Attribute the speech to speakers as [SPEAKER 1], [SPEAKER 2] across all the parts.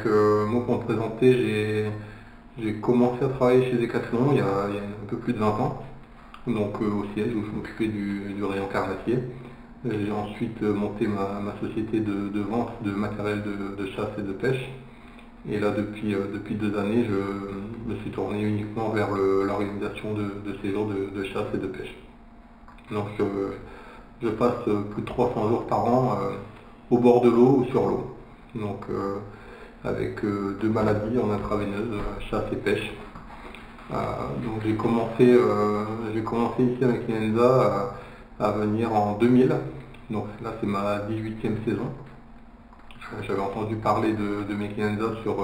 [SPEAKER 1] Moi pour me présenter, j'ai commencé à travailler chez Decathlon il y a un peu plus de 20 ans, au siège où je m'occupais du rayon carnassier. J'ai ensuite monté ma société de vente de matériel de chasse et de pêche. Et là depuis 2 années, je me suis tourné uniquement vers l'organisation de séjours de chasse et de pêche. Donc je passe plus de 300 jours par an au bord de l'eau ou sur l'eau. Donc avec 2 maladies en intraveineuse, chasse et pêche. Donc j'ai commencé ici avec Nienza à venir en 2000. Donc là c'est ma 18e saison. J'avais entendu parler de Mekienza sur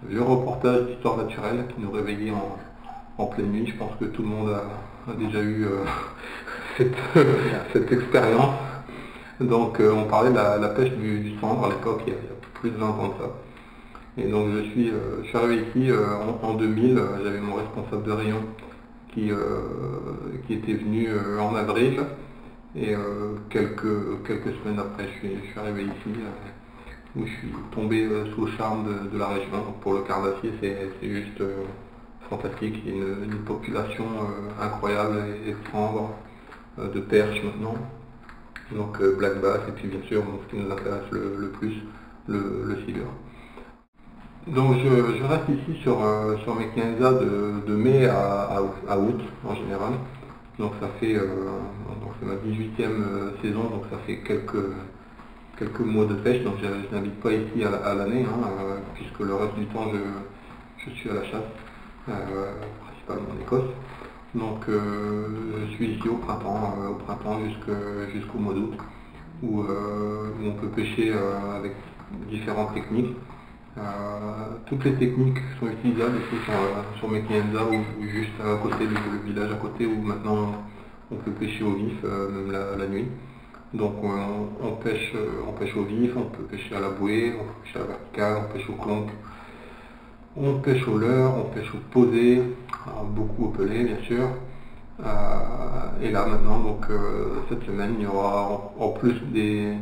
[SPEAKER 1] le reportage d'histoire naturelle qui nous réveillait en pleine nuit. Je pense que tout le monde a déjà eu cette expérience. Donc on parlait de la pêche du cendre à l'époque, il y a plus de 20 ans de ça. Et donc je suis arrivé ici en 2000, j'avais mon responsable de rayon qui était venu en avril. Et quelques semaines après, je suis arrivé ici, où je suis tombé sous le charme de la région. Donc pour le carnassier, c'est juste fantastique. Il y a une population incroyable et cendre, de perches maintenant. Donc black bass et puis bien sûr ce qui nous intéresse le plus, le silure. Donc je reste ici sur Mekienza de mai à août en général. Donc c'est ma 18e saison, donc ça fait quelques mois de pêche. Donc je n'habite pas ici à l'année, puisque le reste du temps je suis à la chasse, principalement en Écosse. Donc je suis ici au printemps jusqu'au mois d'août, où on peut pêcher avec différentes techniques. Toutes les techniques sont utilisables ici sur Mekienza ou juste à côté du village à côté, où maintenant on peut pêcher au vif, même la nuit. Donc on pêche au vif, on peut pêcher à la bouée, on peut pêcher à la verticale, on pêche au clonk, on pêche au leurre, on pêche au posé, beaucoup au pelé bien sûr. Et là maintenant, cette semaine, il y aura en plus des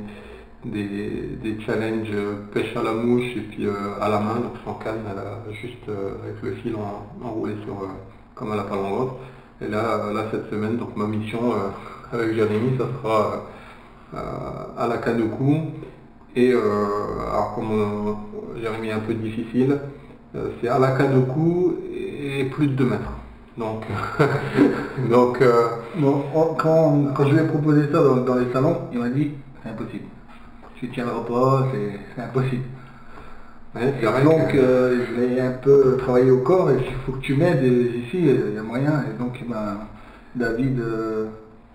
[SPEAKER 1] challenges pêche à la mouche et puis à la main, donc sans canne, juste avec le fil enroulé comme à la palangre. Et là cette semaine, donc ma mission avec Jérémy, ça sera à la canne au cou. Et alors comme Jérémy est un peu difficile, c'est à la canne au cou et plus de 2 mètres. Donc,
[SPEAKER 2] quand je lui ai proposé ça dans les salons, il m'a dit c'est impossible. Tu tiendras pas, c'est impossible.
[SPEAKER 1] Ouais,
[SPEAKER 2] donc je l'ai un peu travaillé au corps et il faut que tu m'aides ici, il y a moyen. Et donc David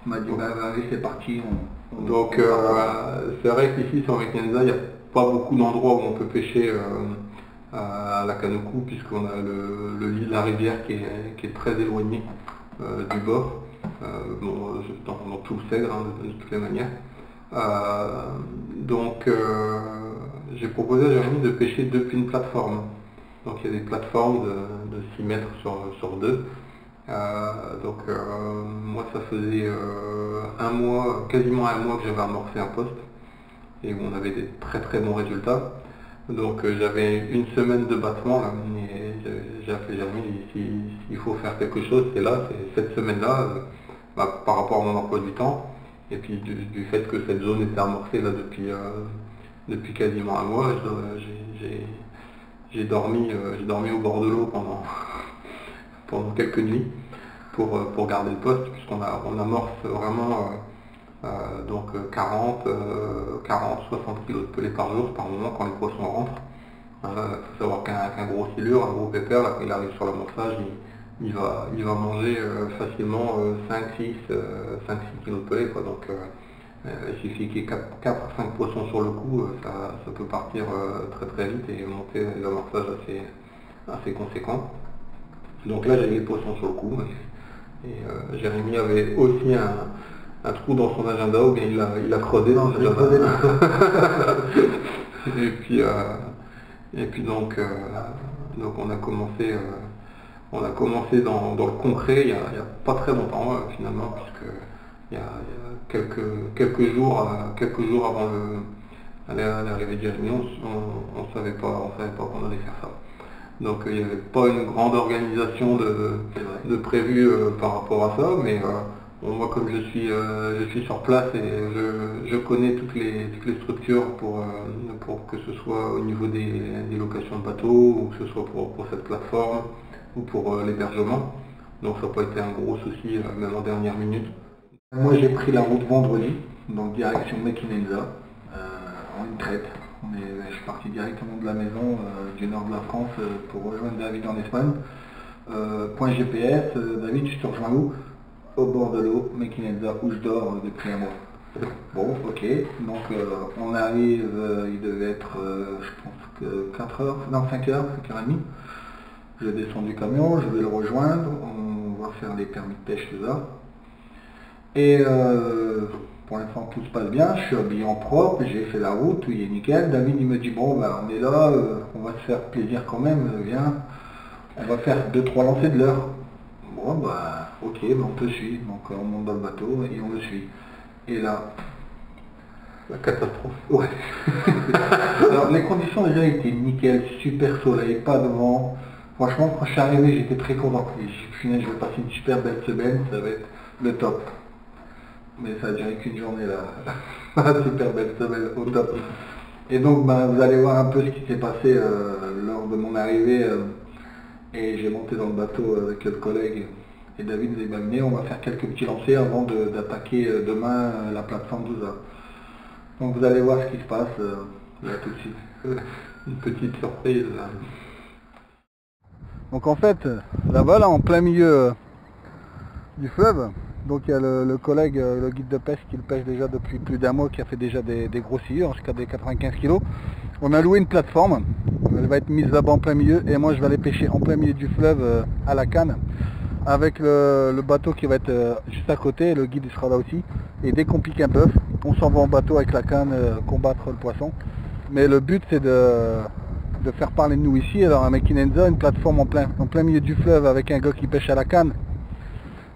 [SPEAKER 2] m'a dit allez c'est parti.
[SPEAKER 1] C'est vrai qu'ici sur Mekienza, il n'y a pas beaucoup d'endroits où on peut pêcher à la canne au cou, puisqu'on a le lit de la rivière qui est très éloigné du bord, dans tout le Sègre, de toutes les manières. J'ai proposé à Jérémy de pêcher depuis une plateforme. Donc il y a des plateformes de 6 mètres sur 2. Moi ça faisait quasiment un mois que j'avais amorcé un poste et où on avait des très très bons résultats. Donc j'avais une semaine de battement là, et j'ai appelé Jérémy, s'il faut faire quelque chose, c'est cette semaine-là, par rapport à mon emploi du temps, et puis du fait que cette zone était amorcée là depuis quasiment un mois. J'ai dormi au bord de l'eau pendant quelques nuits pour garder le poste, puisqu'on amorce vraiment 40, 60 kg de pelé par jour par moment quand les poissons rentrent. Il faut savoir qu'un gros silure, un gros pépère, là, quand il arrive sur l'amorçage, il va manger facilement 5-6 kg de pelé, quoi. Donc il suffit qu'il y ait 4 à 5 poissons sur le coup, ça peut partir très très vite et monter l'amorçage assez conséquent. Donc là j'ai mis le poisson sur le coup et Jérémy avait aussi un trou dans son agenda, ou bien il a creusé dans son agenda. et puis donc on a commencé dans le concret il y a pas très longtemps finalement, puisque il y a quelques jours avant à l'arrivée de Jérémy, on ne savait pas qu'on allait faire ça. Donc il n'y avait pas une grande organisation de prévu par rapport à ça, mais moi comme je suis sur place et je connais toutes les structures pour que ce soit au niveau des locations de bateaux, ou que ce soit pour cette plateforme, ou pour l'hébergement. Donc ça n'a pas été un gros souci, même en dernière minute.
[SPEAKER 2] Moi j'ai pris la route vendredi, donc direction Mequinenza, en une traite. Je suis parti directement de la maison du nord de la France pour rejoindre David en Espagne. Point GPS, David, tu te rejoins où? Au bord de l'eau, Mequinenza, où je dors depuis un mois. Bon, ok, donc on arrive, il devait être, je pense que 4 heures, non 5 heures, 5h30. Je descends du camion, je vais le rejoindre, on va faire les permis de pêche, tout ça. Et pour l'instant tout se passe bien, je suis habillé en propre, j'ai fait la route, tout y est nickel. David il me dit bon bah on est là, on va se faire plaisir quand même, viens, on va faire 2-3 lancers de l'heure. Bon bah ok, bah, on te suit, donc on monte dans le bateau et on le suit. Et là,
[SPEAKER 1] la catastrophe.
[SPEAKER 2] Ouais. Alors les conditions déjà étaient nickel, super soleil, pas de vent. Franchement quand je suis arrivé j'étais très content. Et je vais passer une super belle semaine, ça va être le top. Mais ça a duré qu'une journée là. Super belle semaine, au top. Et donc vous allez voir un peu ce qui s'est passé lors de mon arrivée. Et j'ai monté dans le bateau avec le collègue. Et David nous a dit venez, on va faire quelques petits lancers avant d'attaquer demain la plateforme 12A. Donc vous allez voir ce qui se passe là tout de suite.
[SPEAKER 1] Une petite surprise.
[SPEAKER 2] Donc en fait, là-bas, là, en plein milieu du fleuve, donc il y a le collègue, le guide de pêche qui le pêche déjà depuis plus d'un mois, qui a fait déjà des gros sciures, jusqu'à des 95 kg. On a loué une plateforme, elle va être mise là-bas en plein milieu, et moi je vais aller pêcher en plein milieu du fleuve à la canne, avec le bateau qui va être juste à côté, le guide il sera là aussi. Et dès qu'on pique un bœuf, on s'en va en bateau avec la canne combattre le poisson. Mais le but c'est de faire parler de nous ici. Alors à Mequinenza, une plateforme en plein milieu du fleuve avec un gars qui pêche à la canne,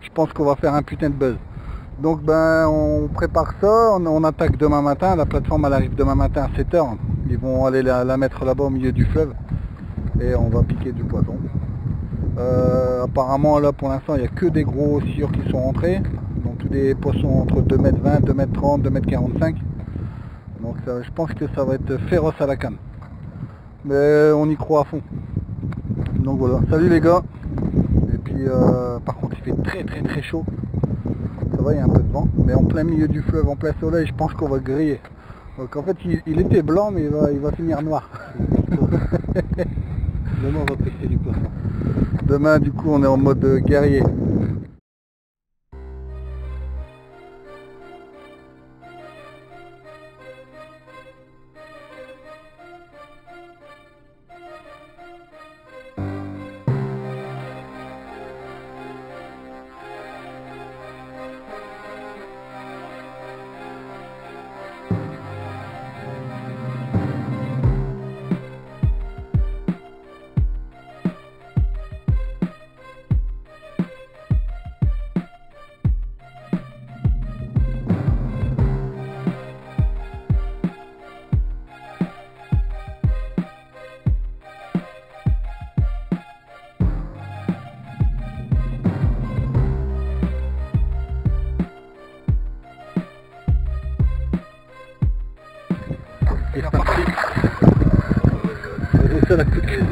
[SPEAKER 2] je pense qu'on va faire un putain de buzz. Donc on prépare ça, on attaque demain matin, la plateforme elle arrive demain matin à 7 h. Ils vont aller la mettre là-bas au milieu du fleuve et on va piquer du poisson. Apparemment là pour l'instant il n'y a que des gros sciures qui sont rentrés, donc tous des poissons entre 2,20 m, 2,30 m, 2,45 m. Donc je pense que ça va être féroce à la canne. Mais on y croit à fond. Donc voilà, salut les gars. Et puis par contre il fait très chaud. Ça va, il y a un peu de vent, mais en plein milieu du fleuve, en plein soleil, je pense qu'on va griller. Donc en fait il était blanc mais il va finir noir.
[SPEAKER 1] Demain on va pêcher du poisson.
[SPEAKER 2] Demain du coup on est en mode guerrier. Il est reparti. C'est ça la coup de crédit.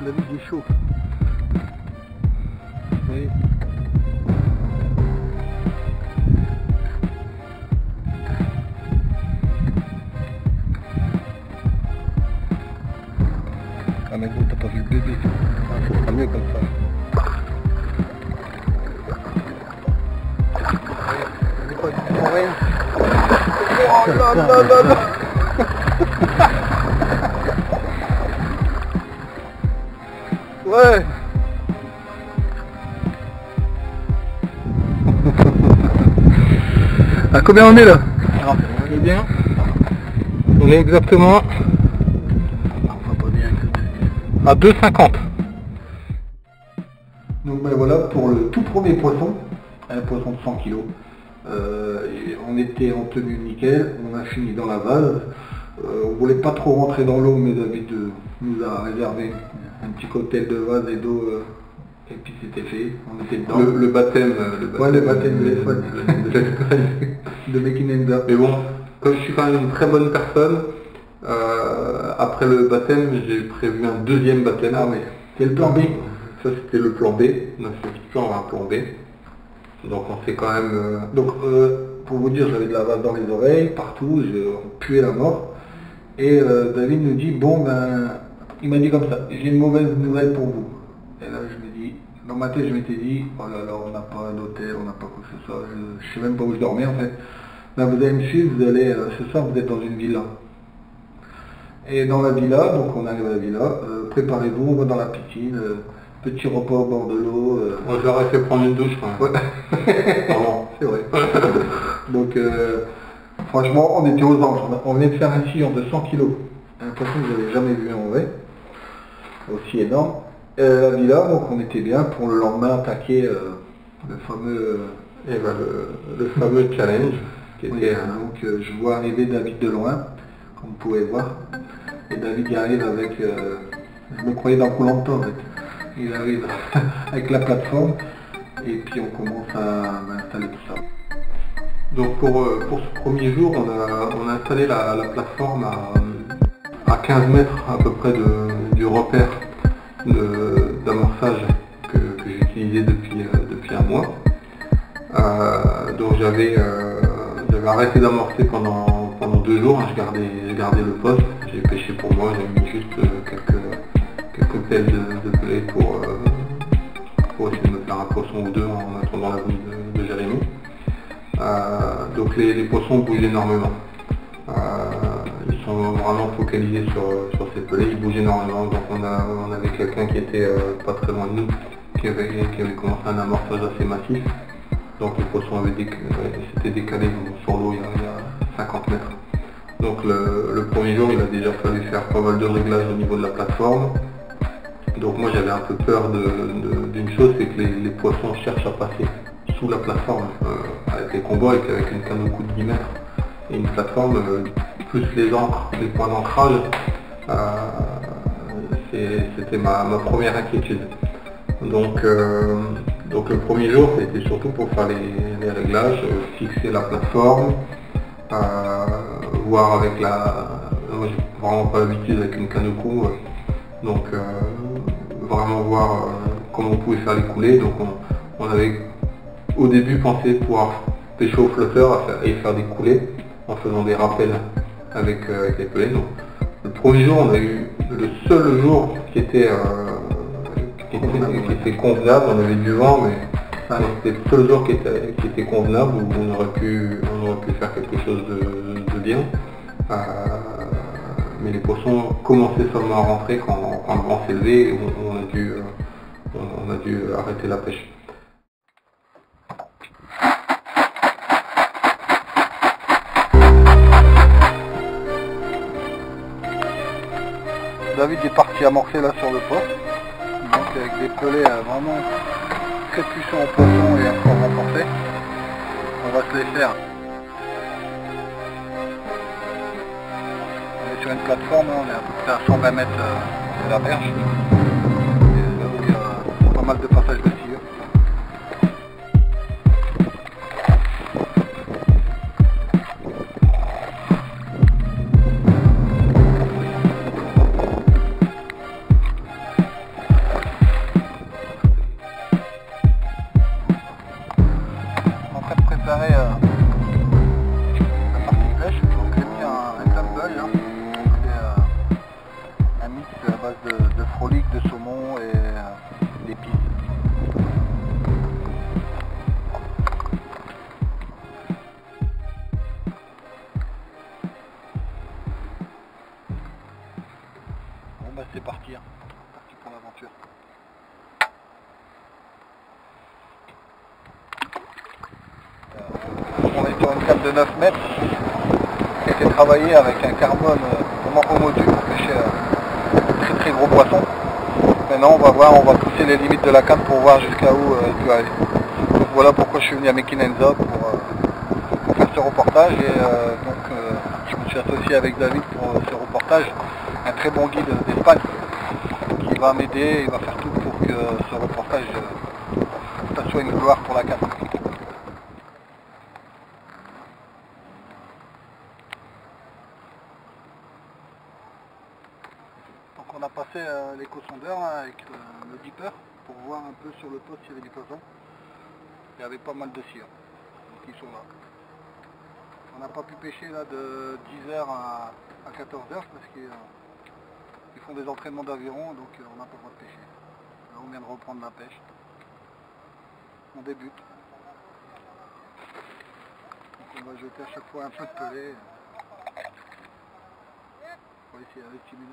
[SPEAKER 2] La vie est chaud. Oui. Ah mais bon, t'as pas vu le bébé. Ah, ça sera mieux comme ça. rien.
[SPEAKER 1] Oh là là là là. Ouais. À combien on est là?
[SPEAKER 2] Alors, on est bien.
[SPEAKER 1] On est exactement à 2,50.
[SPEAKER 2] Donc ben voilà pour le tout premier poisson, un poisson de 100 kg. On était en tenue nickel, on a fini dans la vase. On voulait pas trop rentrer dans l'eau, mais David nous a réservé un petit cocktail de vase et d'eau, et puis c'était fait, on était dedans.
[SPEAKER 1] Le baptême
[SPEAKER 2] de l'Espagne, de Mequinenza.
[SPEAKER 1] Mais bon, comme je suis quand même une très bonne personne, après le baptême, j'ai prévu un deuxième baptême.
[SPEAKER 2] Ah oui, c'est le plan B.
[SPEAKER 1] Ça c'était le plan B, donc c'est un plan B. Donc on s'est quand même...
[SPEAKER 2] Pour vous dire, j'avais de la vase dans les oreilles, partout, on puait la mort. Et David nous dit, bon ben, il m'a dit comme ça, j'ai une mauvaise nouvelle pour vous. Et là je me dis, dans ma tête je m'étais dit, oh là là, on n'a pas d'hôtel, on n'a pas quoi que ce soit, je sais même pas où je dormais en fait. Là vous allez me suivre, vous allez, ce soir vous êtes dans une villa. Et dans la villa, donc on arrive à la villa, préparez-vous, on va dans la piscine, petit repas au bord de l'eau.
[SPEAKER 1] Moi je leur ai fait prendre une douche quand même.
[SPEAKER 2] Ouais. C'est vrai. Donc franchement on était aux anges, on venait de faire un sillon de 100 kg, un poisson que je n'avais jamais vu en vrai, aussi énorme. La villa, donc on était bien pour le lendemain attaquer le fameux...
[SPEAKER 1] le fameux challenge. Qui était,
[SPEAKER 2] donc je vois arriver David de loin, comme vous pouvez voir. Et David y arrive avec... je me croyais dans Koh-Lanta en fait. Il arrive avec la plateforme et puis on commence à installer tout ça.
[SPEAKER 1] Donc pour ce premier jour, on a installé la plateforme à 15 mètres à peu près du repère d'amorçage que j'utilisais depuis un mois. Donc j'avais arrêté d'amorcer pendant 2 jours, je gardais le poste, j'ai pêché pour moi, j'ai mis juste quelques pelles de pellet pour essayer de me faire un poisson ou deux en attendant la venue de Jérémy. Donc les poissons bougent énormément. Ils sont vraiment focalisés sur ces pelets, ils bougent énormément. Donc on avait quelqu'un qui était pas très loin de nous, qui avait commencé un amorçage assez massif. Donc les poissons s'étaient décalés sur l'eau il y a 50 mètres. Donc le premier jour, il a déjà fallu faire pas mal de réglages au niveau de la plateforme. Donc moi j'avais un peu peur d'une chose, c'est que les poissons cherchent à passer sous la plateforme avec les combos, avec une canne au cou de 10 mètres et une plateforme, plus les ancres, les points d'ancrage, c'était ma première inquiétude. Donc le premier jour, c'était surtout pour faire les réglages, fixer la plateforme, voir avec moi j'ai vraiment pas l'habitude avec une canne au cou, donc vraiment voir comment on pouvait faire les coulées. Donc on avait au début pensé pouvoir pêcher au flotteur et faire des coulées en faisant des rappels avec les pelets. Donc le premier jour, on a eu le seul jour qui était convenable, on avait du vent, mais c'était le seul jour qui était convenable, où on aurait pu faire quelque chose de bien. Mais les poissons commençaient seulement à rentrer quand le vent s'est levé et on a dû arrêter la pêche.
[SPEAKER 2] David est parti amorcer là sur le poste, donc avec des pelets vraiment très puissants au poisson et encore renforcés. On va se les faire. On est sur une plateforme, on est à peu près à 120 mètres de la berge. Et là où il y a pas mal de passages de tir. Préparer la partie pêche, donc j'ai mis un tumble, hein. C'est un mix à base de frolic, de saumon et d'épices. canne de 9 mètres qui a été travaillée avec un carbone vraiment homodu pour pêcher très très gros poissons. Maintenant on va voir, on va pousser les limites de la canne pour voir jusqu'à où elle peut aller. Donc voilà pourquoi je suis venu à Mequinenza pour faire ce reportage et je me suis associé avec David pour ce reportage, un très bon guide d'Espagne qui va m'aider, il va faire tout pour que ce reportage ça soit une gloire pour la canne. Donc on a passé l'éco-sondeur avec le dipper pour voir un peu sur le poste s'il y avait du poisson. Il y avait pas mal de cire, donc ils sont là. On n'a pas pu pêcher là de 10h à 14h parce qu'ils font des entraînements d'aviron, donc on n'a pas le droit de pêcher. Là on vient de reprendre la pêche. On débute. Donc on va jeter à chaque fois un peu de pelé. On va essayer avec 6 minutes.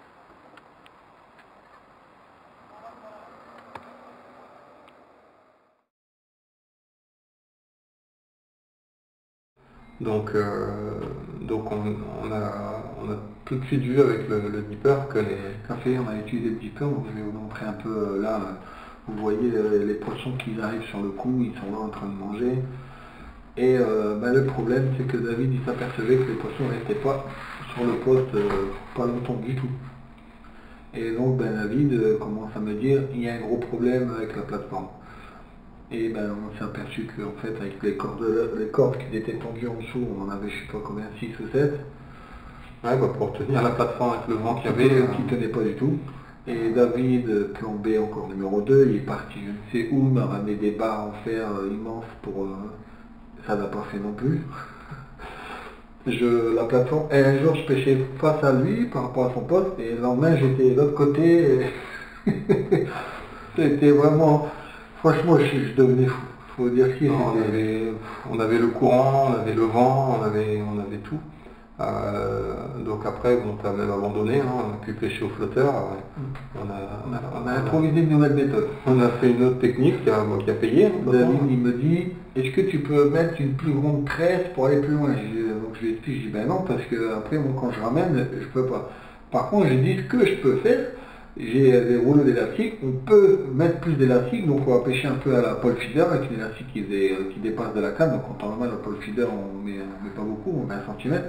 [SPEAKER 1] Donc on a tout de suite vu avec le dipper que les
[SPEAKER 2] cafés, on a utilisé le dipper, donc je vais vous montrer un peu là, vous voyez les poissons qui arrivent sur le coup, ils sont là en train de manger. Et le problème c'est que David il s'apercevait que les poissons ne restaient pas sur le poste pas longtemps du tout. Et donc David commence à me dire il y a un gros problème avec la plateforme. Et on s'est aperçu qu'en fait avec les cordes qui étaient tendues en dessous, on en avait je sais pas combien, 6 ou 7.
[SPEAKER 1] Ouais, pour tenir la plateforme avec le vent qu'il y avait.
[SPEAKER 2] Qui tenait pas du tout. Et David, plan B encore numéro 2, il est parti je ne sais où, m'a ramené des barres en fer immenses pour... ça n'a pas fait non plus. La plateforme, et un jour je pêchais face à lui par rapport à son poste, et le lendemain j'étais de l'autre côté. C'était vraiment... Franchement, je devenais fou. Faut dire qui
[SPEAKER 1] on avait le courant, on avait le vent, on avait tout. Donc après, tu as même abandonné, hein, on a pu pêcher au flotteur.
[SPEAKER 2] On a improvisé une nouvelle méthode.
[SPEAKER 1] On a fait une autre technique qui a payé.
[SPEAKER 2] David, il me dit, est-ce que tu peux mettre une plus grande tresse pour aller plus loin? Donc je lui explique, je dis ben non, parce que après moi quand je ramène, je peux pas. Par contre, je dis ce que je peux faire. J'ai des rouleaux d'élastique, on peut mettre plus d'élastique, donc on va pêcher un peu à la pole feeder avec une élastique qui dépasse de la canne, donc en temps normal la pole feeder on met pas beaucoup, on met 1 cm.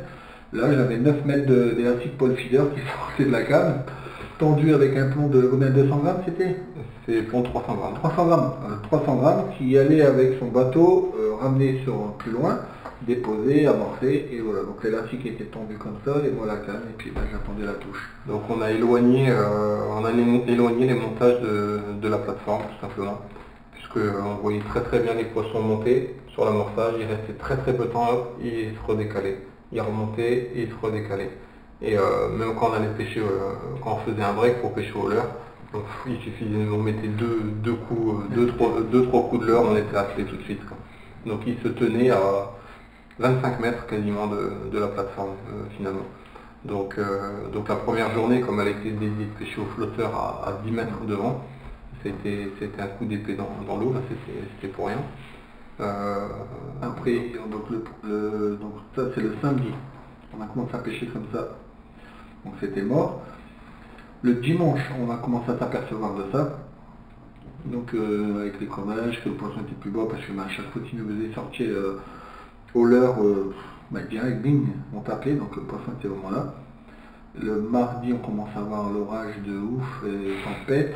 [SPEAKER 2] Là j'avais 9 mètres d'élastique pole feeder qui sortait de la canne, tendu avec un plomb de combien, 200 grammes c'était?
[SPEAKER 1] C'est plomb 300 grammes.
[SPEAKER 2] 300 grammes, 300 grammes qui allait avec son bateau, ramener sur plus loin, déposé, amorcé, et voilà, donc l'élastique était tendu comme ça, et moi la canne, et puis j'attendais la touche.
[SPEAKER 1] Donc on a éloigné les montages de la plateforme tout simplement, puisqu'on voyait très bien les poissons monter sur l'amorçage, ils restaient très peu de temps, hop, ils se redécalaient, ils remontaient et ils se redécalaient. Et même quand on allait pêcher, quand on faisait un break pour pêcher au leurre, donc il suffisait, on mettait deux trois coups de leurre, on était attelé tout de suite, quoi. Donc il se tenait à 25 mètres quasiment de la plateforme finalement. Donc la première journée, comme elle a été dédiée de pêcher au flotteur à 10 mètres de vent, c'était un coup d'épée dans l'eau, c'était pour rien.
[SPEAKER 2] Après, donc ça c'est le samedi, on a commencé à pêcher comme ça, donc c'était mort. Le dimanche, on a commencé à s'apercevoir de ça, donc avec les cordages, que le poisson était plus bas, parce que à chaque fois qu'il nous faisait sortir au leurre, direct, bing, on tapait, donc le poisson était vraiment là. Le mardi, on commence à avoir l'orage de ouf, et tempête.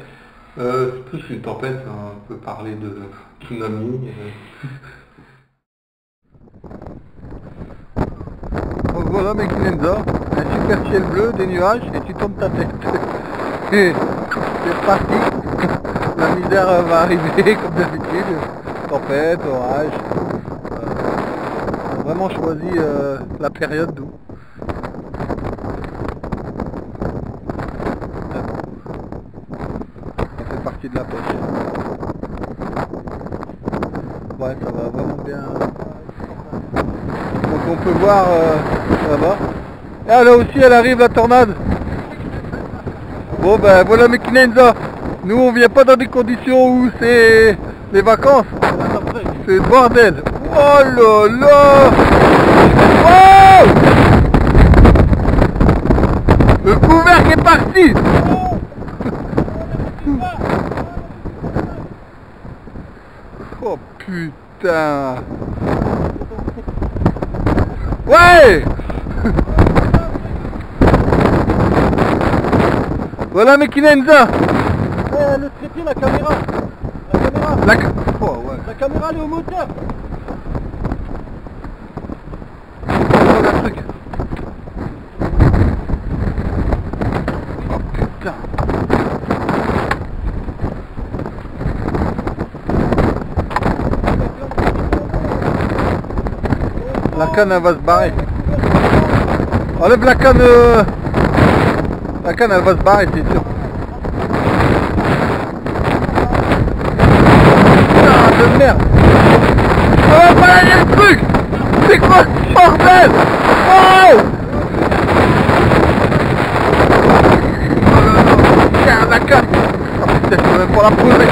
[SPEAKER 1] C'est plus qu'une tempête, hein, on peut parler de tsunami.
[SPEAKER 2] Donc voilà Mequinenza, un super ciel bleu, des nuages, et tu tournes ta tête. Et c'est parti, la misère va arriver comme d'habitude, tempête, orage. On a vraiment choisi la période d'où. Ça fait partie de la pêche. Ouais, ça va vraiment bien. Donc on peut voir là-bas. Et là aussi elle arrive la tornade. Bon ben voilà Mequinenza. Nous on vient pas dans des conditions où c'est les vacances. C'est le bordel. Oh là là.
[SPEAKER 3] Oh! Le couvercle est parti. Oh putain. Ouais. Voilà Mekinenza.
[SPEAKER 4] Le trépied, la caméra.
[SPEAKER 3] Oh, ouais.
[SPEAKER 4] La caméra, elle est au moteur.
[SPEAKER 3] Voilà le truc. Oh putain. La canne elle va se barrer. Enlève la canne. La canne elle va se barrer, c'est sûr. Putain de merde. On va pas aller le truc. C'est quoi ce bordel? Oh! Oh là là. Putain la canne. Oh putain je peux même pas la poser.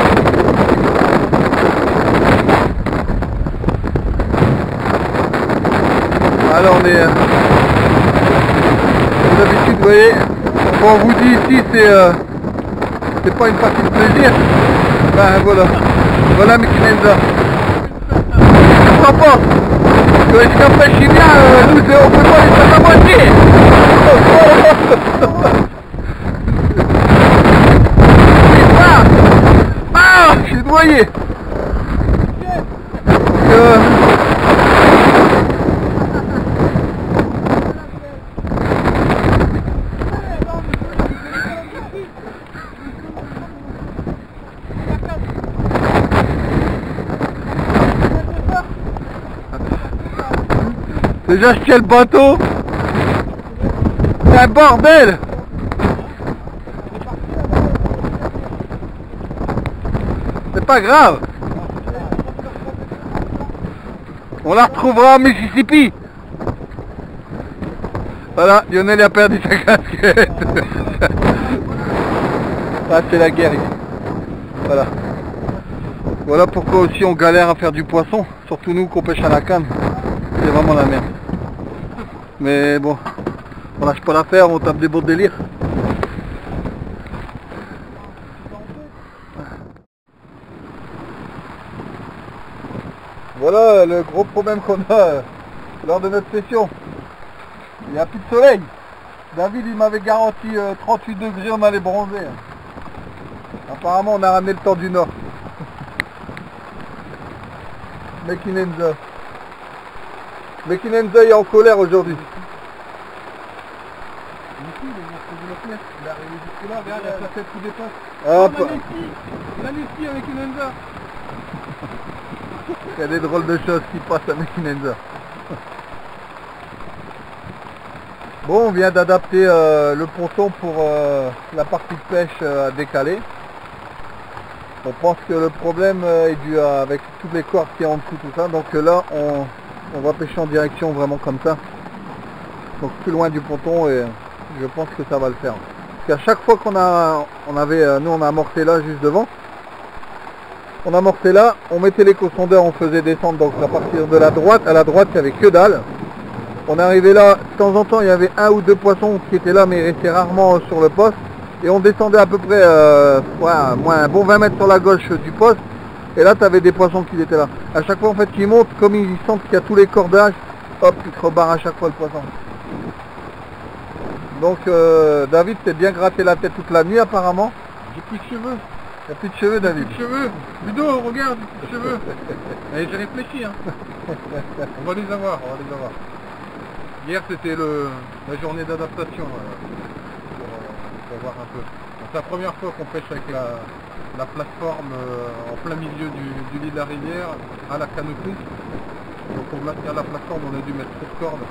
[SPEAKER 3] Alors on est comme d'habitude, vous voyez, quand on vous dit ici c'est pas une partie de plaisir. Ben voilà, voilà Mekinenza. Je comprends pas. Que jusqu'à après Chimia, nous on peut pas les faire à moitié. Ah, je suis noyé. Déjà je tiens le bateau. C'est un bordel. C'est pas grave. On la retrouvera en Mississippi. Voilà, Lionel a perdu sa casquette. Ah, c'est la guerre ici. Voilà. Voilà pourquoi aussi on galère à faire du poisson. Surtout nous qu'on pêche à la canne. C'est vraiment la merde. Mais bon, on lâche pas l'affaire, on tape des beaux délires. Voilà le gros problème qu'on a lors de notre session. Il n'y a plus de soleil. David il m'avait garanti 38 degrés, on allait bronzer. Apparemment on a ramené le temps du nord. Mekinenza. Mekinenza est en colère aujourd'hui.
[SPEAKER 4] Il est arrivé jusque là, regarde, il a sa tête qui dépasse.
[SPEAKER 3] Hop.
[SPEAKER 4] La Lucie avec une Enza.
[SPEAKER 3] Il y a des drôles de choses qui passent à Mekinenza. Bon, on vient d'adapter le ponton pour la partie de pêche à décaler. On pense que le problème est dû avec toutes les cordes qui y a en dessous, tout ça. Donc là, on va pêcher en direction vraiment comme ça. Donc plus loin du ponton et je pense que ça va le faire. Parce qu'à chaque fois qu'on nous on a amorcé là juste devant. On amorçait là, on mettait l'éco-sondeur, on faisait descendre donc à partir de la droite. À la droite, il n'y avait que dalle. On arrivait là, de temps en temps, il y avait un ou deux poissons qui étaient là, mais ils restaient rarement sur le poste. Et on descendait à peu près un bon 20 mètres sur la gauche du poste. Et là, tu avais des poissons qui étaient là. À chaque fois, en fait, ils montent, comme ils sentent qu'il y a tous les cordages, hop, ils te rebarrent à chaque fois le poisson. Donc, David s'est bien gratté la tête toute la nuit, apparemment.
[SPEAKER 4] J'ai plus de cheveux.
[SPEAKER 3] Il n'y a plus de cheveux, David.
[SPEAKER 4] Plus de cheveux. Ludo, regarde, plus de cheveux. Et j'ai réfléchi, hein. On va les avoir, on va les avoir. Hier, c'était la journée d'adaptation. Pour voir un peu. C'est la première fois qu'on pêche avec la plateforme en plein milieu du lit de la rivière à la canopée. Donc pour maintenir la plateforme on a dû mettre trop de cordes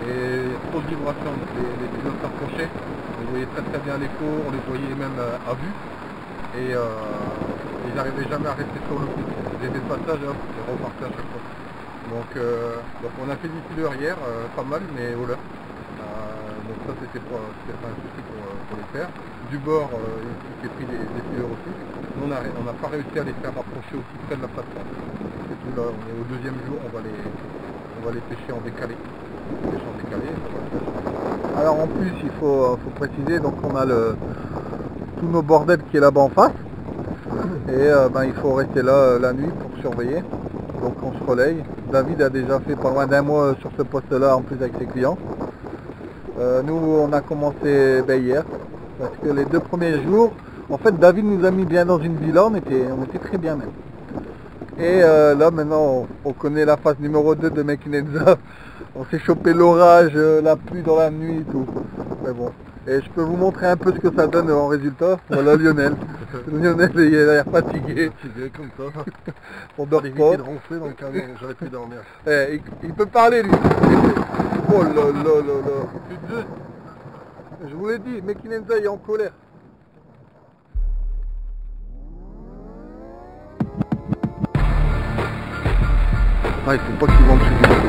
[SPEAKER 4] et trop de vibrations, donc les pilotes s'approchaient, on voyait très très bien l'écho, on les voyait même à vue et ils n'arrivaient jamais à rester sur le coup. Ils étaient de passage et hop, ils repartaient à chaque fois. Donc on a fait du fileur hier, pas mal mais au leurre. Donc ça c'était pas un souci pour les faire. Du bord, il s'est pris des fileurs aussi. Nous, on n'a pas réussi à les faire rapprocher aussi près de la plateforme. C'est tout là, on est au deuxième jour, on va les pêcher en décalé. sont décalés.
[SPEAKER 3] Alors en plus il faut préciser, donc on a tous nos bordels qui est là-bas en face. Et il faut rester là la nuit pour surveiller. Donc on se relaye. David a déjà fait pas loin d'un mois sur ce poste là en plus avec ses clients. Nous on a commencé hier. Parce que les 2 premiers jours, en fait David nous a mis bien dans une villa, on était très bien même. Et là maintenant on connaît la phase numéro 2 de Mekinenza. On s'est chopé l'orage, la pluie dans la nuit et tout. Mais bon. Et je peux vous montrer un peu ce que ça donne en résultat. Voilà Lionel. Lionel il a l'air fatigué.
[SPEAKER 4] Comme ça.
[SPEAKER 3] On dort
[SPEAKER 4] Éviter
[SPEAKER 3] pas.
[SPEAKER 4] de ronfler dans le camion, j'aurais pu dormir.
[SPEAKER 3] Il peut parler lui. Oh là là là là. Je vous l'ai dit, Mekinenza est en colère. Ah, il faut pas qu'ils vont dessus du bateau.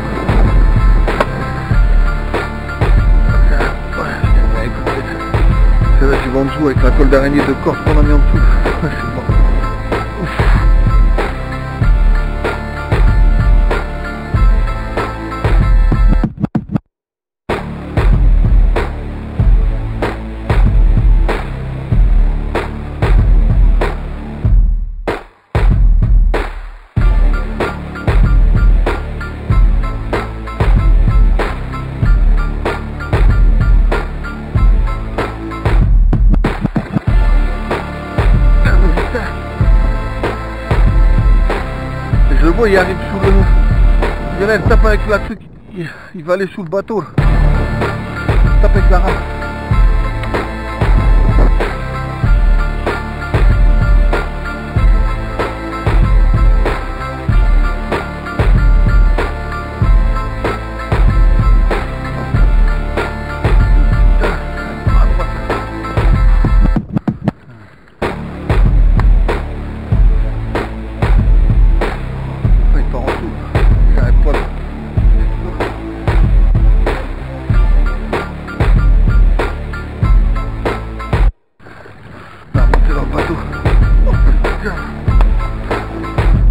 [SPEAKER 3] C'est là qu'ils vont en dessous avec la colle d'araignée de corse qu'on a mis en dessous. C'est mort. Je le vois, il arrive sous le... Lionel tape avec la truc, il va aller sous le bateau. Là. Tape avec la rame.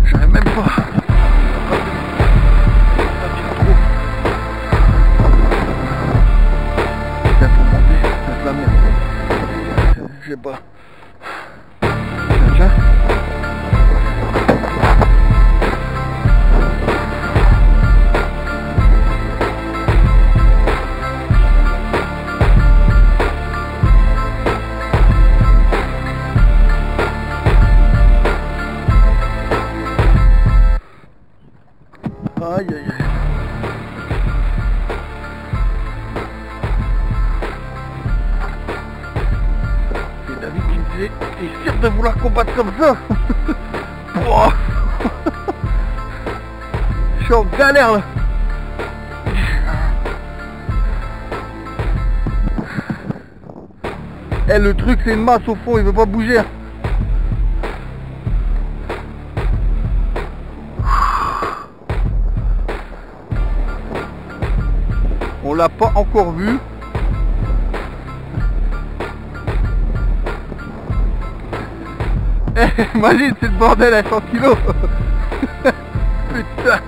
[SPEAKER 3] J'arrive même pas. Ça tire trop. Tiens, pour monter, c'est la merde. J'ai pas. Tiens. Aïe aïe aïe. C'est David qui me disait, t'es sûr de vouloir combattre comme ça? Wow. Je suis en galère là. Eh, le truc c'est une masse au fond, il veut pas bouger. On l'a pas encore vu. Eh, imagine, c'est le bordel à 100 kilos. Putain.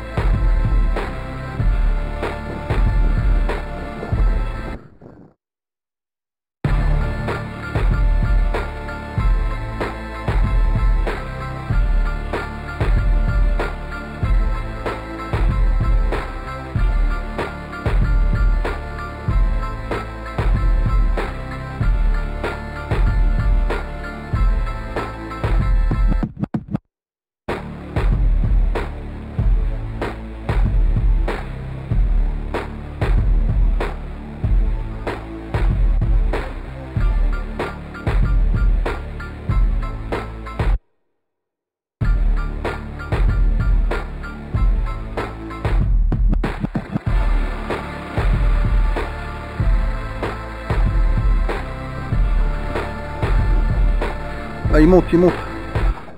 [SPEAKER 3] Là, il monte, il monte.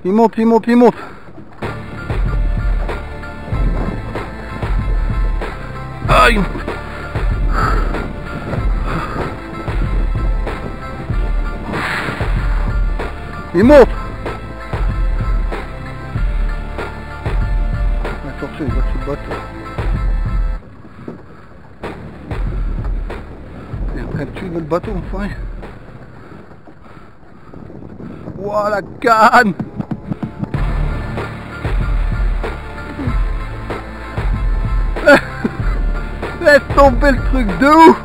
[SPEAKER 3] Il monte, il monte, il monte. Ah, il monte. Il monte. Attention, il va se battre. Elle tue le bateau enfin. Ouah la canne. Laisse tomber le truc de ouf.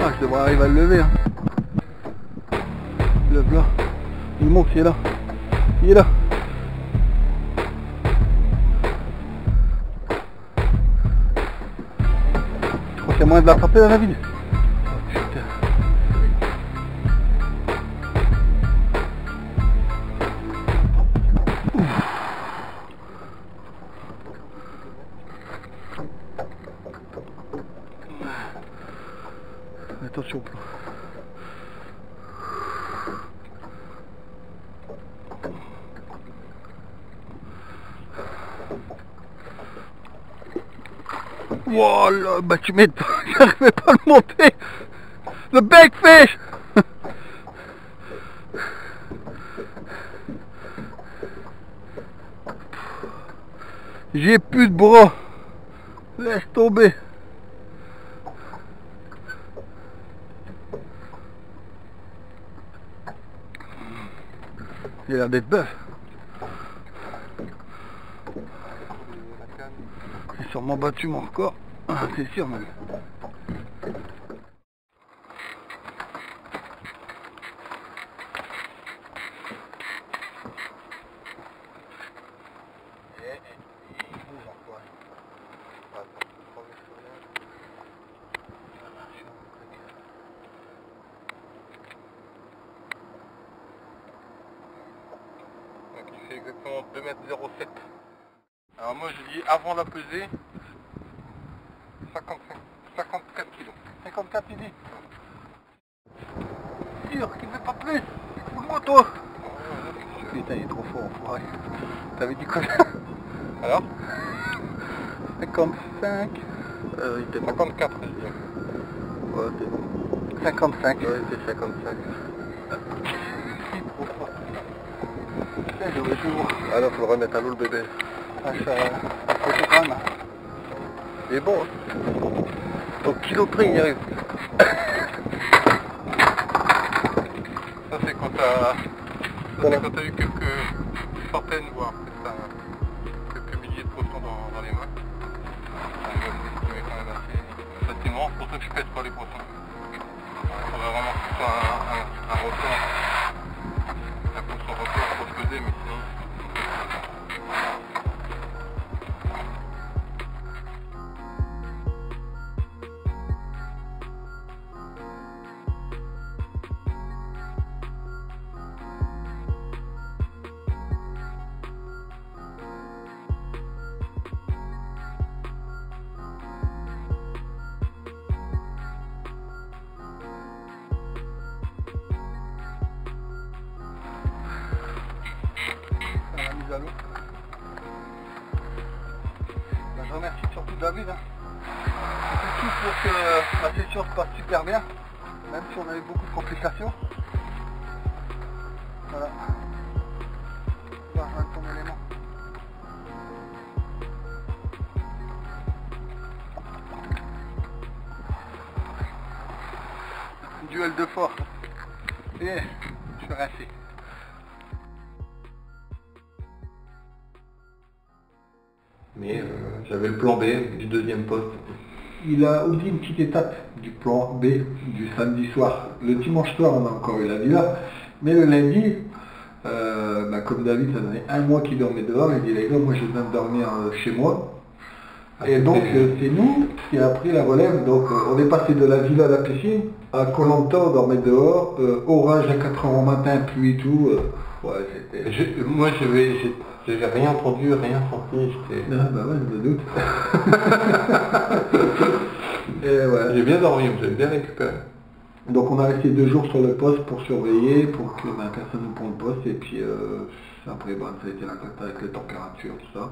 [SPEAKER 3] Ah, je devrais arriver à le lever. Hein. Lève là. Il monte, il est là. Il est là. Je crois qu'il y a moyen de l'attraper, David. Attention au plan. Wow, là, bah tu m'étonnes, j'arrivais pas à le monter. Le backfish. J'ai plus de bras. Laisse tomber. Il a l'air d'être bœuf. J'ai sûrement battu mon record. Ah, c'est sûr même.
[SPEAKER 4] C'est exactement 2,07 m. Alors moi je dis avant la pesée 54 kg.
[SPEAKER 3] 54 il dit. Sûr qu'il ne fait pas plus. Fous-le-moi toi. Putain il est trop fort enfoiré. T'avais dit quoi?
[SPEAKER 4] Alors
[SPEAKER 3] 55.
[SPEAKER 4] il était 54 je dis.
[SPEAKER 3] Ouais c'est bon. 55.
[SPEAKER 4] Ouais c'est 55.
[SPEAKER 3] Il est trop fort. J'aurais pu voir.
[SPEAKER 4] Ah non faut le remettre à l'eau le bébé.
[SPEAKER 3] Ah ça fait quand même.
[SPEAKER 4] Il est bon hein. Au kilo près il y arrive. Ça c'est quand t'as eu quelques centaines voire peut-être quelques milliers de poissons dans les mains. On va les estimer quand même assez facilement, c'est pour ça que je pèse pas les poissons. Il faudrait vraiment que ce soit un record. Un poisson record pour se peser mais sinon.
[SPEAKER 3] La mise à l'eau. Ben, je remercie surtout David. Hein. On fait tout pour que la session se passe super bien, même si on a eu beaucoup de complications. Voilà. Va rejoindre ton élément. Duel de force. Et je suis rincé.
[SPEAKER 1] Mais j'avais le plan B du deuxième poste.
[SPEAKER 2] Il a oublié une petite étape du plan B du samedi soir. Le dimanche soir, on a encore eu la villa, mais le lundi, comme David, ça faisait un mois qu'il dormait dehors, il dit les gars, moi je viens de dormir chez moi. Et donc c'est nous qui a pris la relève, donc on est passé de la villa à la piscine, à Koh-Lanta, on dormait dehors, orage à 4 h au matin, pluie et tout. Ouais, c'était...
[SPEAKER 1] Moi j'avais rien entendu, rien senti, j'étais...
[SPEAKER 2] Ah bah ouais, je me doute. Et ouais.
[SPEAKER 1] J'ai bien dormi, j'ai bien récupéré.
[SPEAKER 2] Donc on a resté 2 jours sur le poste pour surveiller, pour que personne ne prenne le poste, et puis après ça a été la cata avec les températures, tout ça.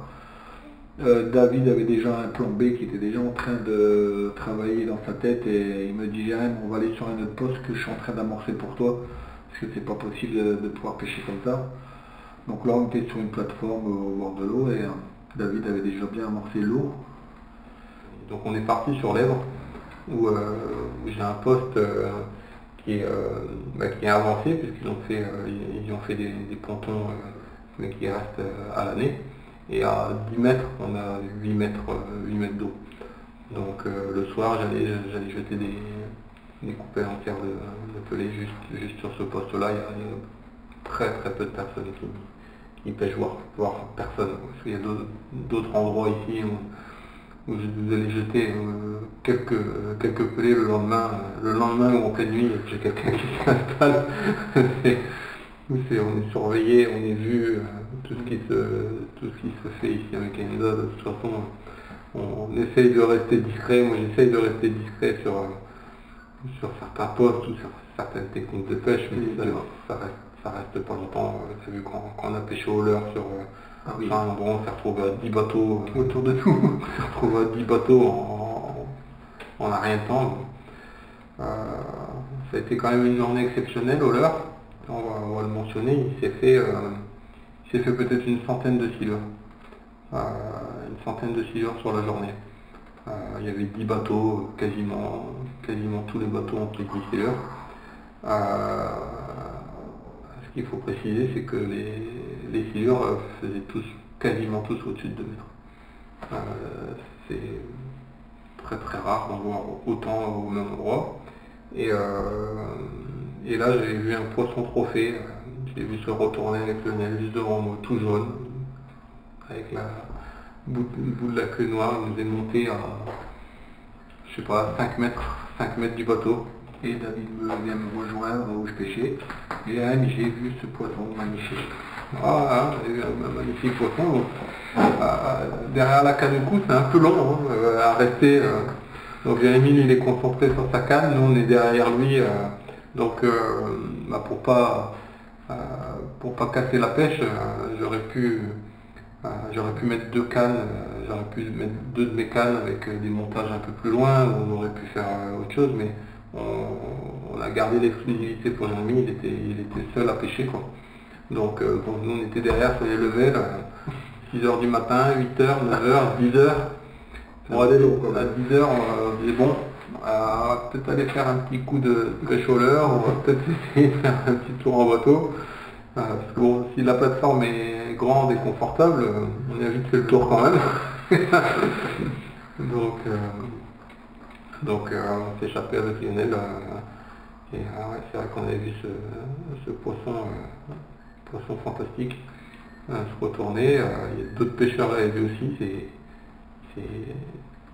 [SPEAKER 2] David avait déjà un plan B qui était déjà en train de travailler dans sa tête et il me dit Jérém, on va aller sur un autre poste que je suis en train d'amorcer pour toi, parce que c'est pas possible de pouvoir pêcher comme ça. Donc là on était sur une plateforme au bord de l'eau et David avait déjà bien amorcé l'eau.
[SPEAKER 1] Donc on est parti sur l'Èbre où j'ai un poste qui est avancé puisqu'ils ont fait des pontons mais qui restent à l'année. Et à 10 mètres, on a 8 mètres d'eau. Donc le soir, j'allais jeter des coupelles entières de pelés juste sur ce poste-là. Il y a très peu de personnes qui pêchent, voire personne. Parce qu'il y a d'autres endroits ici où je devais jeter quelques pelés le lendemain ou en pleine nuit, j'ai quelqu'un qui s'installe. On est surveillé, on est vu, tout ce qui se fait ici avec Enza. De toute façon, on essaye de rester discret. Moi, j'essaye de rester discret sur certains postes ou sur certaines techniques de pêche, mais ça reste pas longtemps. C'est vu quand on a pêché au leurre sur un endroit, on s'est retrouvé à 10 bateaux autour de tout. On s'est retrouvé à 10 bateaux en un rien de temps. Ça a été quand même une journée exceptionnelle au leurre. On va le mentionner, il s'est fait peut-être une centaine de silures. Une centaine de silures sur la journée. Il y avait 10 bateaux, quasiment tous les bateaux ont pris 10 silures. Ce qu'il faut préciser, c'est que les silures faisaient quasiment tous au-dessus de 2 mètres. C'est très rare d'en voir autant au même endroit. Et là, j'ai vu un poisson trophée. J'ai vu se retourner avec le nez juste devant moi, tout jaune, avec la bout de la queue noire. Il nous est monté à, je sais pas, 5 mètres du bateau.
[SPEAKER 2] Et David vient me rejoindre où je pêchais. Et là, j'ai vu ce poisson magnifique.
[SPEAKER 1] Ah, un magnifique poisson. Derrière la canne au cou, c'est un peu long à rester. Donc Jérémy, il est concentré sur sa canne, nous on est derrière lui. Donc pour pas casser la pêche, j'aurais pu mettre 2 cannes, j'aurais pu mettre 2 de mes cannes avec des montages un peu plus loin, où on aurait pu faire autre chose, mais on a gardé l'exclusivité pour Jérémy, il était seul à pêcher, quoi. Donc nous on était derrière sur les levels, 6h du matin, 8h, 9h, 10h. Bon, à 10h, on disait bon, on va peut-être aller faire un petit coup de pêche au leurre, on va peut-être essayer de faire un petit tour en bateau. Parce que bon, si la plateforme est grande et confortable, on a vite fait le tour quand même. Donc on s'est échappé avec Lionel. Et c'est vrai qu'on avait vu ce poisson fantastique se retourner. Il y a d'autres pêcheurs l'avaient vu aussi.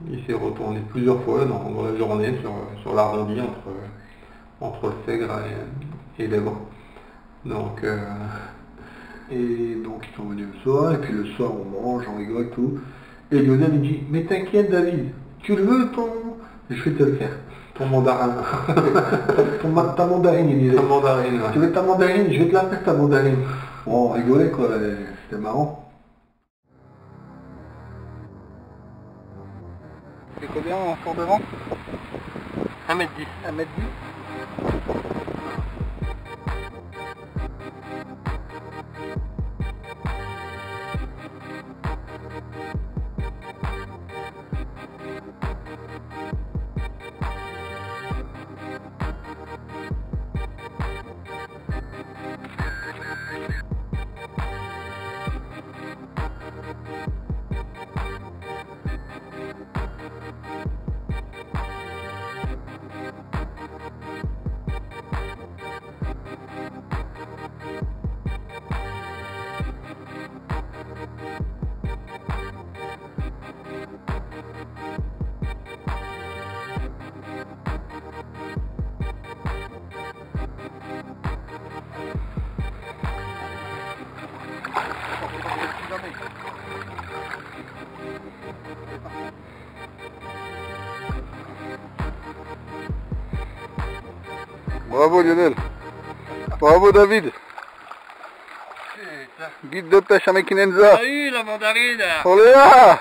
[SPEAKER 1] Il s'est retourné plusieurs fois dans la journée sur l'arrondi entre le Sègre et l'Èbre. Donc,
[SPEAKER 2] et donc ils sont venus le soir, et puis le soir on mange, on rigole, tout. Et Lionel il dit, mais t'inquiète David, tu le veux ton... Je vais te le faire.
[SPEAKER 1] Ton mandarin.
[SPEAKER 2] Ta mandarine, il disait.
[SPEAKER 1] Ta mandarine, ouais.
[SPEAKER 2] Tu veux ta mandarine, je vais te la faire ta mandarine. Bon, on rigolait quoi, c'était marrant.
[SPEAKER 3] C'est combien en fort de vent?
[SPEAKER 1] 1m10.
[SPEAKER 3] 1m10. Bravo Lionel. Bravo David. Guide de pêche à Mekinenza.
[SPEAKER 1] Salut la mandarine.
[SPEAKER 3] On est là.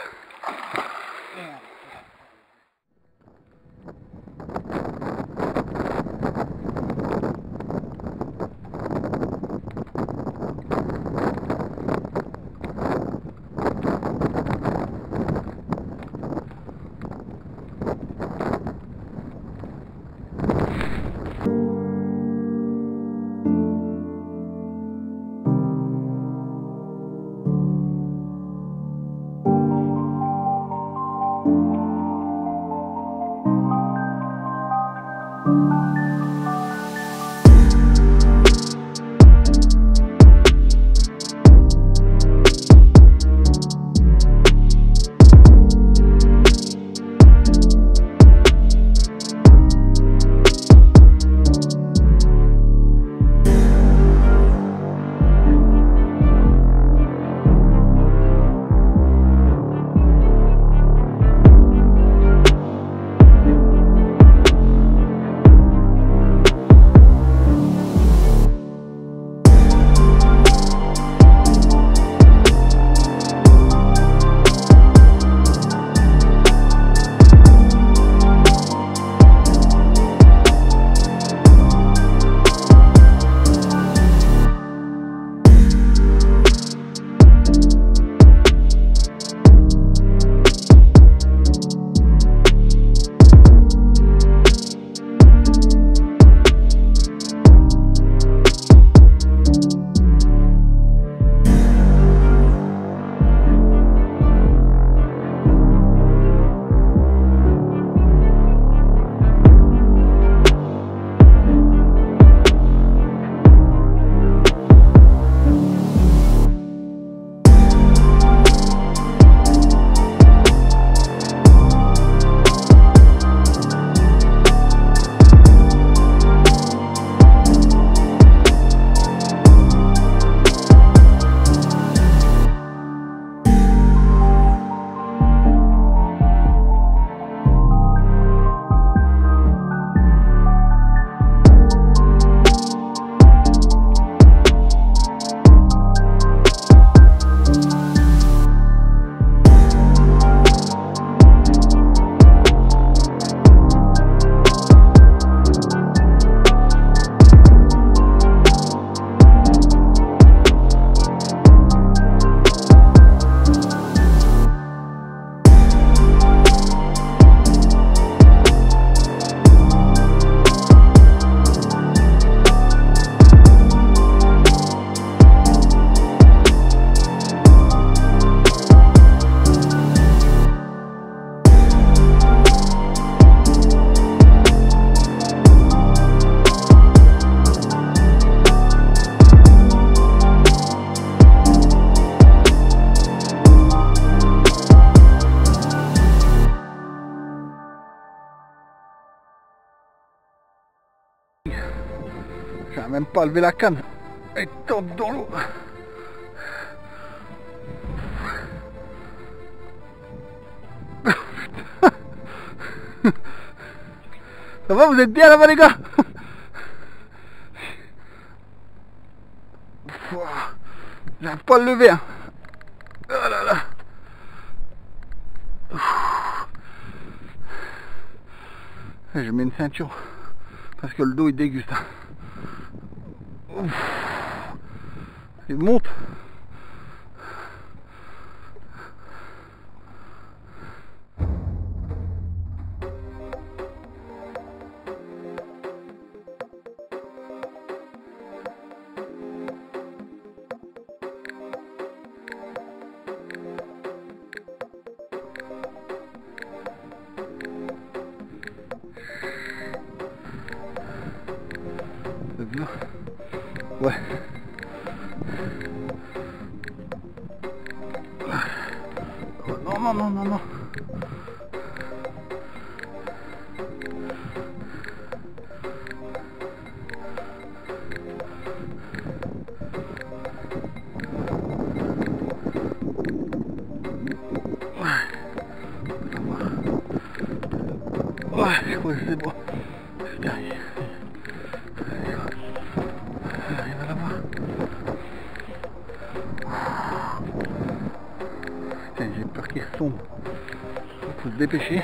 [SPEAKER 3] J'ai même pas levé la canne. Elle tombe dans l'eau. Ça va, vous êtes bien là-bas les gars? J'arrive pas à le lever hein. Oh là là. Je mets une ceinture parce que le dos il déguste. Il monte. Ouais. Non, non, non, non, non. Ouais, je crois que c'est bon. Putain, arrive à l'avoir. Putain, j'ai peur qu'il retombe. Faut se dépêcher.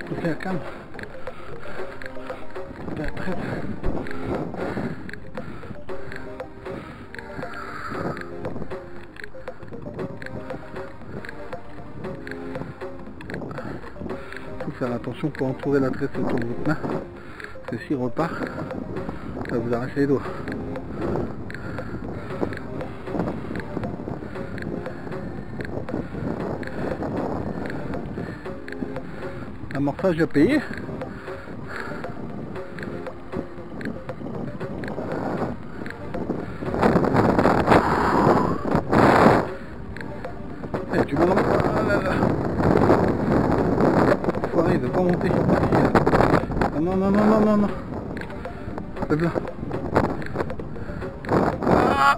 [SPEAKER 3] Pousser la canne. La traite. Faut faire attention pour entourer la traite autour de votre main. Parce que s'il repart, ça va vous arracher les doigts. Amorçage à payer. Et tu me lances. Ah là là. Foiré, il veut pas monter. Ah non, non, non, non, non, non. C'est bien. Ah.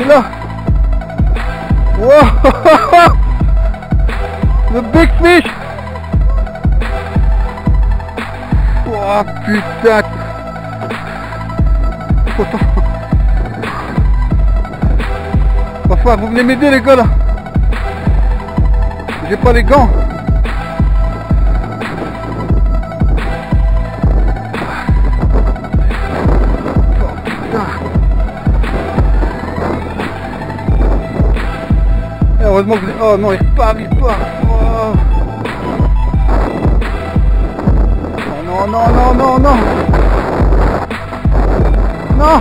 [SPEAKER 3] est là. Wow. Le big fish. Oh putain. Autant. Enfin, vous venez m'aider les gars là. J'ai pas les gants. Heureusement que... Oh non, il repart, il repart. Oh. Non, non, non, non, non. Non.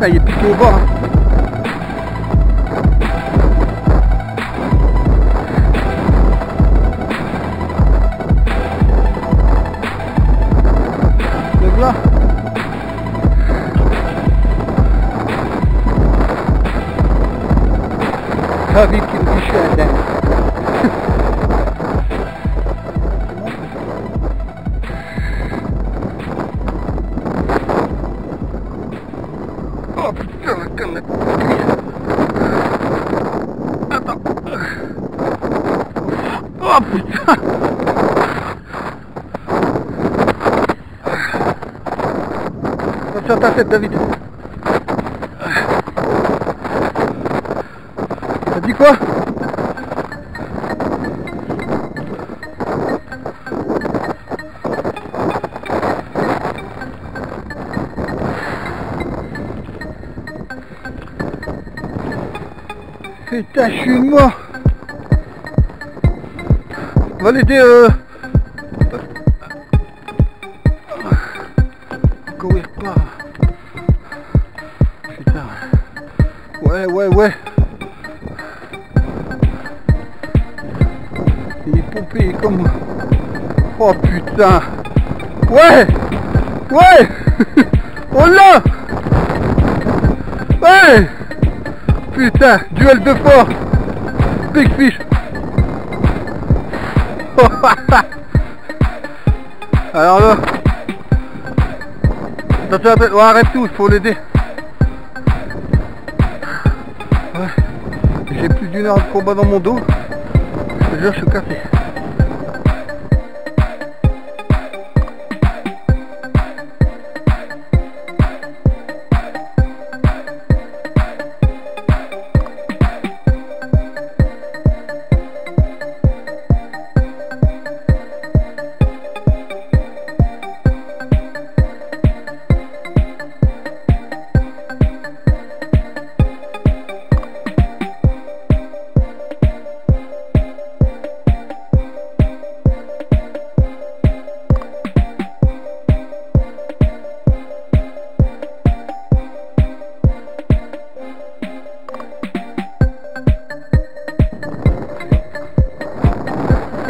[SPEAKER 3] Il est piqué au bas. Hein. Le là. David qui me fiche la tête. Oh putain, la canne. Attends. Oh putain. Attention à ta tête, David. T'as dit quoi? Putain, je suis mort. On va l'aider courir pas. Putain. Ouais. Il est pompé comme... Oh putain. Ouais. On l'a. Ouais. Putain, duel de force. Big fish. Alors là. Attention, oh, arrête tout, il faut l'aider. Ouais. J'ai plus d'une heure de combat dans mon dos. Je te jure, je suis cassé.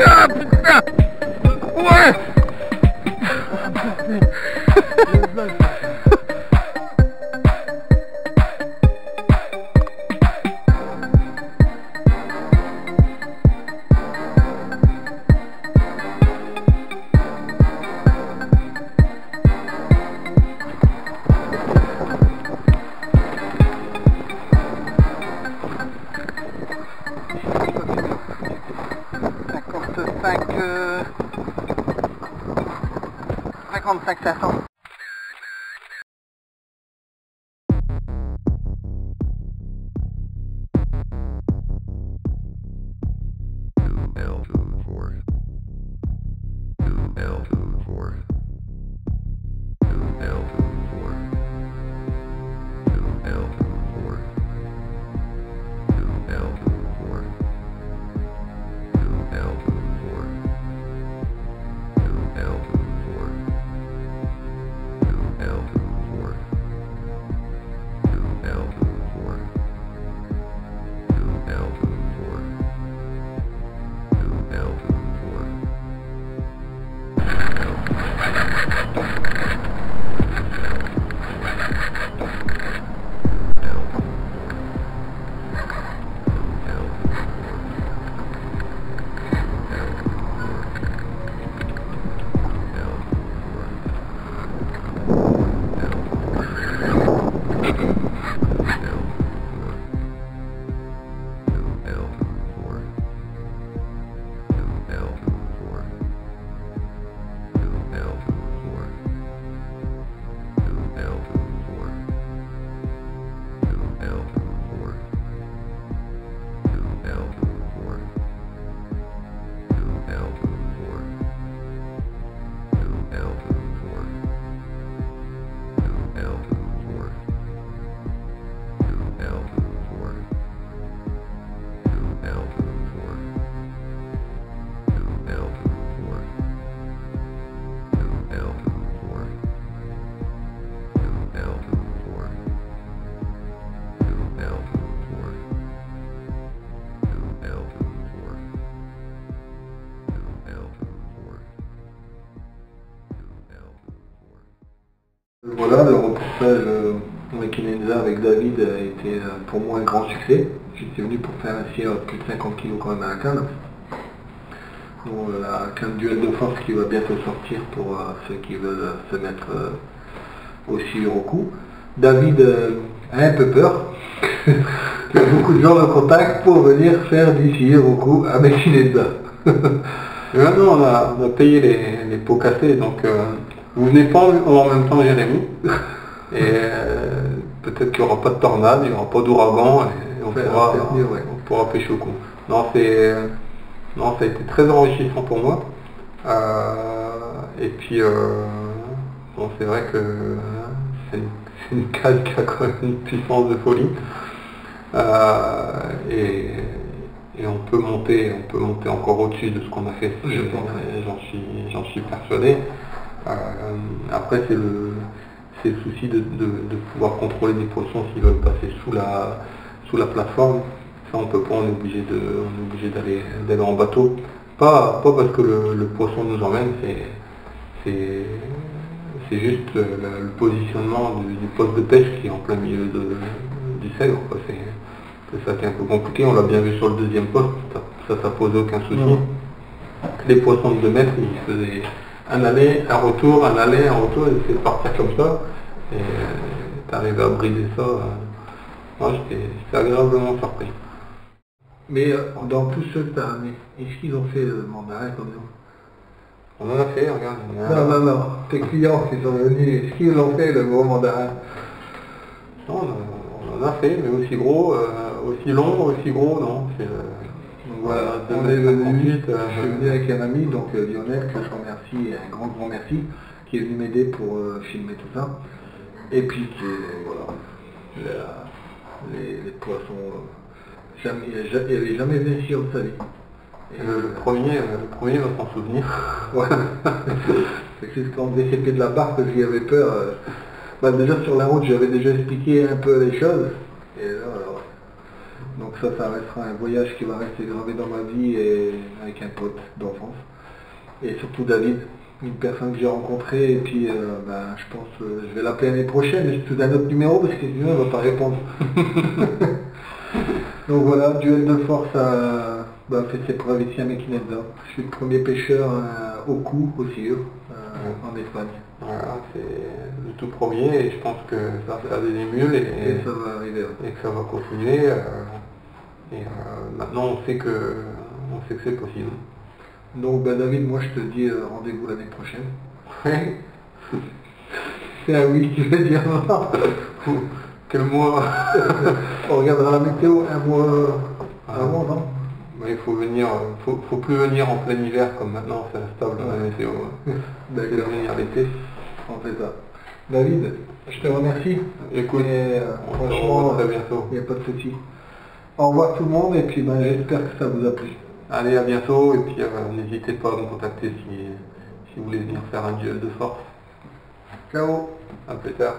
[SPEAKER 3] Ah putain. Ouais. $55,500.
[SPEAKER 2] Voilà, le reportage Mekinenza avec David a été pour moi un grand succès. J'étais venu pour faire ainsi plus de 50 kg quand même à la canne. Bon, la canne duel de force qui va bientôt sortir pour ceux qui veulent se mettre aussi au coup. David a un peu peur. Il y a beaucoup de gens le contactent pour venir faire d'ici au coup à Mekinenza.
[SPEAKER 1] Et maintenant on a payé les pots cassés, donc vous venez pas en même temps Jérémy. Et peut-être qu'il n'y aura pas de tornade, il n'y aura pas d'ouragan, et on pourra pêcher au coup. Non, ça a été très enrichissant pour moi. Et puis bon, c'est vrai que c'est une cale qui a quand même une puissance de folie. Et on peut monter encore au-dessus de ce qu'on a fait. J'en suis persuadé. Après c'est le souci de pouvoir contrôler des poissons s'ils veulent passer sous la plateforme. Ça on peut pas, on est obligé d'aller en bateau. Pas parce que le poisson nous emmène, c'est juste le positionnement du poste de pêche qui est en plein milieu du Sèvre. C'est ça qui est un peu compliqué, on l'a bien vu sur le deuxième poste, ça posait aucun souci. Les poissons de 2 mètres, ils faisaient un aller, un retour, un aller, un retour, et c'est de partir comme ça. Et t'arrives à briser ça. Moi j'étais agréablement surpris.
[SPEAKER 2] Mais dans tous ceux que tu as amenés, est-ce qu'ils ont fait le mandarin comme nous?
[SPEAKER 1] On en a fait, regarde.
[SPEAKER 2] Non, tes clients qui sont venus, est-ce qu'ils l'ont fait le gros mandarin?
[SPEAKER 1] Non, on en a fait, mais aussi gros, aussi long, aussi gros, non.
[SPEAKER 2] Voilà, on est venu, je suis venu avec un ami, donc Lionel, que je remercie, un grand merci, qui est venu m'aider pour filmer tout ça. Et puis, voilà, les poissons, il n'avait jamais venu ici de sa vie.
[SPEAKER 1] Et le premier va s'en souvenir.
[SPEAKER 2] Ouais. C'est quand on descendait de la barque, parce qu'il y avait peur. Déjà sur la route, j'avais déjà expliqué un peu les choses. Et là, donc ça restera un voyage qui va rester gravé dans ma vie et avec un pote d'enfance. Et surtout David, une personne que j'ai rencontrée, et puis je pense je vais l'appeler l'année prochaine, mais sous un autre numéro parce que sinon elle ne va pas répondre. Donc voilà, duel de force a fait ses preuves ici à Mekinenza. Je suis le premier pêcheur au coup aussi en Espagne.
[SPEAKER 1] Voilà, c'est le tout premier et je pense que ça va faire des émules et
[SPEAKER 2] ça va arriver.
[SPEAKER 1] Et que ça va continuer. Maintenant on sait que c'est possible.
[SPEAKER 2] Donc David, moi je te dis rendez-vous l'année prochaine.
[SPEAKER 1] Oui.
[SPEAKER 2] C'est un oui, tu veux dire non.
[SPEAKER 1] Quel mois?
[SPEAKER 2] On regardera la météo un mois avant, non?
[SPEAKER 1] Il faut venir, faut plus venir en plein hiver comme maintenant, c'est instable la météo.
[SPEAKER 2] D'accord.
[SPEAKER 1] Venir l'été.
[SPEAKER 2] On fait ça. David, je te remercie.
[SPEAKER 1] Écoute,
[SPEAKER 2] franchement,
[SPEAKER 1] très bientôt.
[SPEAKER 2] Il n'y a pas de souci. Au revoir tout le monde et puis j'espère que ça vous a plu.
[SPEAKER 1] Allez, à bientôt et puis n'hésitez pas à me contacter si vous voulez venir faire un duel de force.
[SPEAKER 2] Ciao.
[SPEAKER 1] À plus tard.